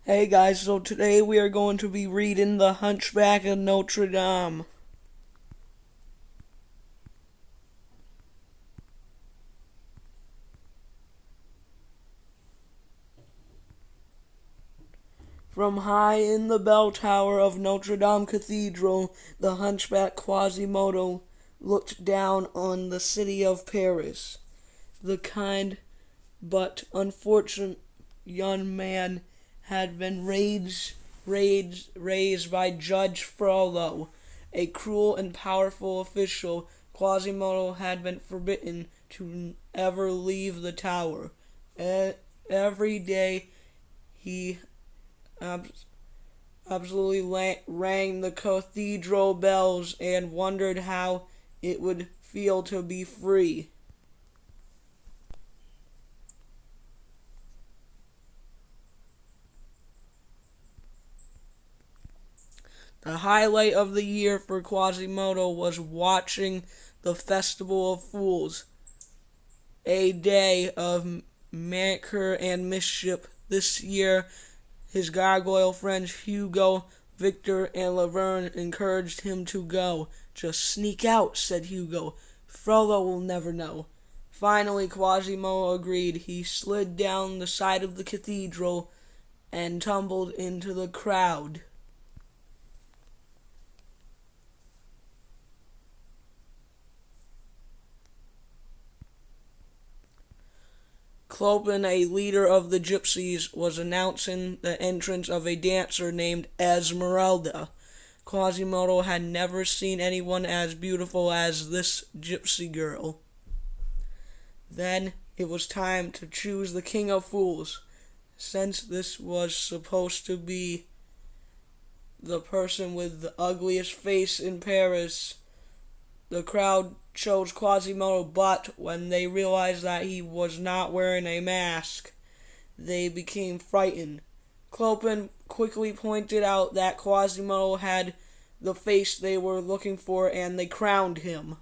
Hey guys, so today we are going to be reading The Hunchback of Notre Dame. From high in the bell tower of Notre Dame Cathedral, the hunchback Quasimodo looked down on the city of Paris. The kind but unfortunate young man had been raised by Judge Frollo, a cruel and powerful official. Quasimodo had been forbidden to ever leave the tower. Every day he absolutely rang the cathedral bells and wondered how it would feel to be free. The highlight of the year for Quasimodo was watching the Festival of Fools, a day of manicure and mischief. This year, his gargoyle friends Hugo, Victor, and Laverne encouraged him to go. "Just sneak out," said Hugo. "Frollo will never know." Finally, Quasimodo agreed. He slid down the side of the cathedral and tumbled into the crowd. Clopin, a leader of the gypsies, was announcing the entrance of a dancer named Esmeralda. Quasimodo had never seen anyone as beautiful as this gypsy girl. Then it was time to choose the King of Fools. Since this was supposed to be the person with the ugliest face in Paris, the crowd chose Quasimodo, but when they realized that he was not wearing a mask, they became frightened. Clopin quickly pointed out that Quasimodo had the face they were looking for, and they crowned him.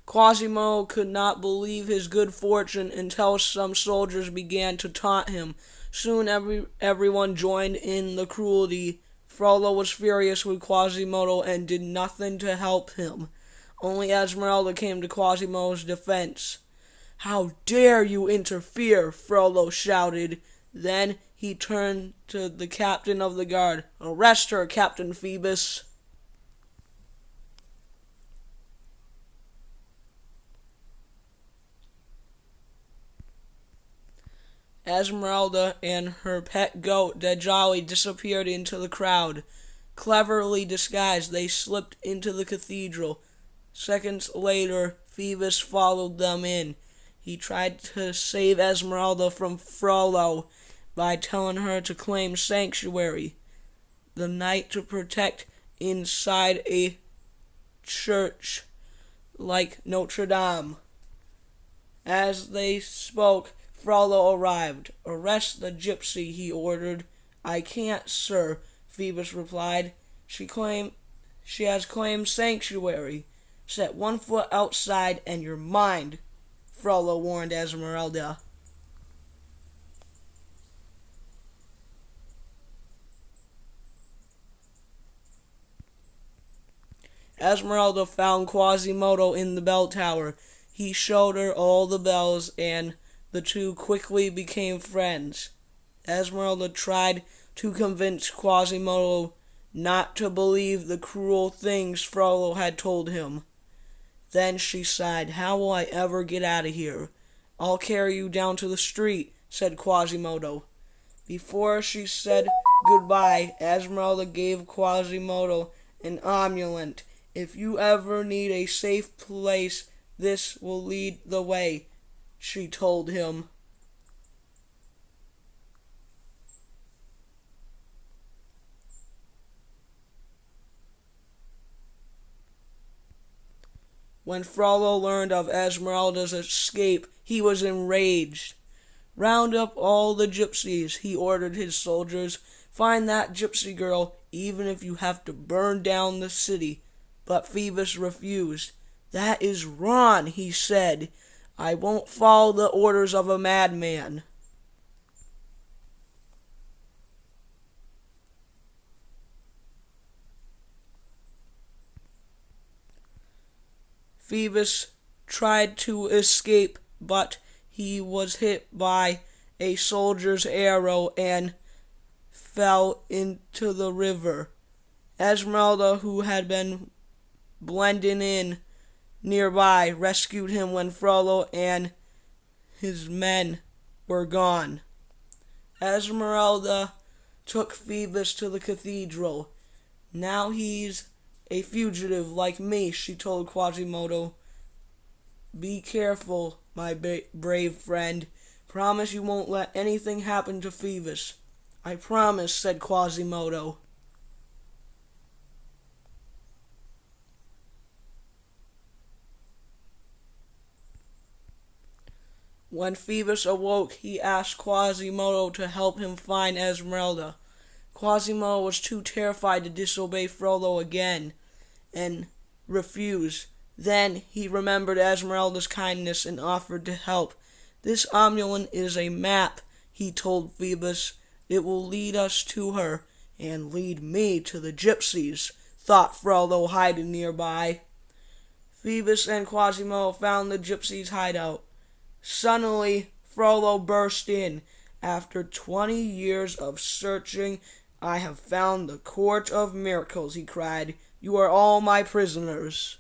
Quasimodo could not believe his good fortune until some soldiers began to taunt him. Soon everyone joined in the cruelty. Frollo was furious with Quasimodo and did nothing to help him. Only Esmeralda came to Quasimodo's defense. "How dare you interfere?" Frollo shouted. Then he turned to the captain of the guard. "Arrest her, Captain Phoebus." Esmeralda and her pet goat Dejali disappeared into the crowd. Cleverly disguised, they slipped into the cathedral. Seconds later, Phoebus followed them in. He tried to save Esmeralda from Frollo by telling her to claim sanctuary, the night to protect inside a church like Notre Dame. As they spoke, Frollo arrived. "Arrest the gypsy," he ordered. "I can't, sir," Phoebus replied. She has claimed sanctuary. "Set one foot outside and you're mine," Frollo warned Esmeralda. Esmeralda found Quasimodo in the bell tower. He showed her all the bells, and the two quickly became friends. Esmeralda tried to convince Quasimodo not to believe the cruel things Frollo had told him. Then she sighed. "How will I ever get out of here?" "I'll carry you down to the street," said Quasimodo. Before she said goodbye, Esmeralda gave Quasimodo an amulet. "If you ever need a safe place, this will lead the way," she told him. When Frollo learned of Esmeralda's escape, he was enraged. "Round up all the gypsies," he ordered his soldiers. "Find that gypsy girl, even if you have to burn down the city." But Phoebus refused. "That is wrong," he said. "I won't follow the orders of a madman." Phoebus tried to escape, but he was hit by a soldier's arrow and fell into the river. Esmeralda, who had been blending in nearby, rescued him when Frollo and his men were gone. Esmeralda took Phoebus to the cathedral. "Now he's a fugitive like me," she told Quasimodo. "Be careful, my brave friend. Promise you won't let anything happen to Phoebus." "I promise," said Quasimodo. When Phoebus awoke, he asked Quasimodo to help him find Esmeralda. Quasimodo was too terrified to disobey Frollo again, and refused. Then he remembered Esmeralda's kindness and offered to help. "This amulet is a map," he told Phoebus. "It will lead us to her, and lead me to the gypsies," thought Frollo, hiding nearby. Phoebus and Quasimodo found the gypsies' hideout. Suddenly, Frollo burst in. "After 20 years of searching, I have found the Court of Miracles," he cried. "You are all my prisoners."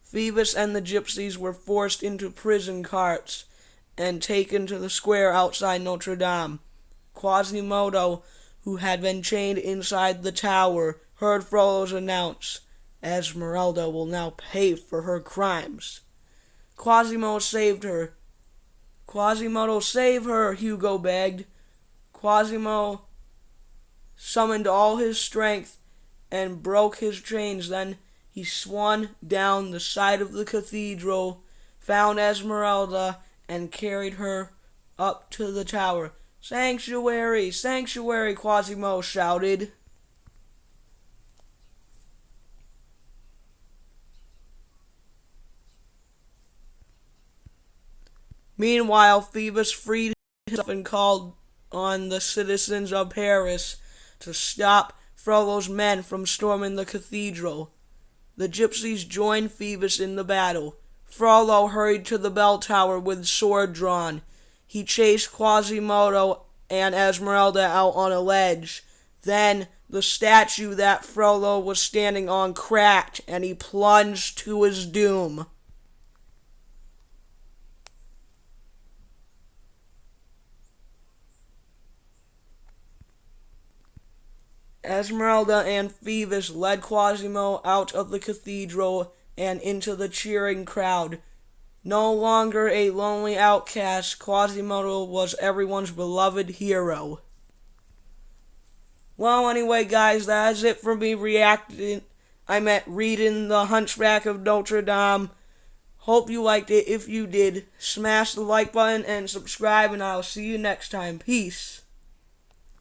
Phoebus and the gypsies were forced into prison carts and taken to the square outside Notre Dame. Quasimodo, who had been chained inside the tower, heard Frollo's announce, "Esmeralda will now pay for her crimes." Quasimodo saved her. "Quasimodo, save her," Hugo begged. Quasimodo summoned all his strength and broke his chains. Then he swung down the side of the cathedral, found Esmeralda, and carried her up to the tower. "Sanctuary! Sanctuary!" Quasimodo shouted. Meanwhile, Phoebus freed himself and called on the citizens of Paris to stop Frollo's men from storming the cathedral. The gypsies joined Phoebus in the battle. Frollo hurried to the bell tower with sword drawn. He chased Quasimodo and Esmeralda out on a ledge. Then the statue that Frollo was standing on cracked, and he plunged to his doom. Esmeralda and Phoebus led Quasimodo out of the cathedral and into the cheering crowd. No longer a lonely outcast, Quasimodo was everyone's beloved hero. Well, anyway, guys, that is it for me reading the Hunchback of Notre Dame. Hope you liked it. If you did, smash the like button and subscribe, and I'll see you next time. Peace.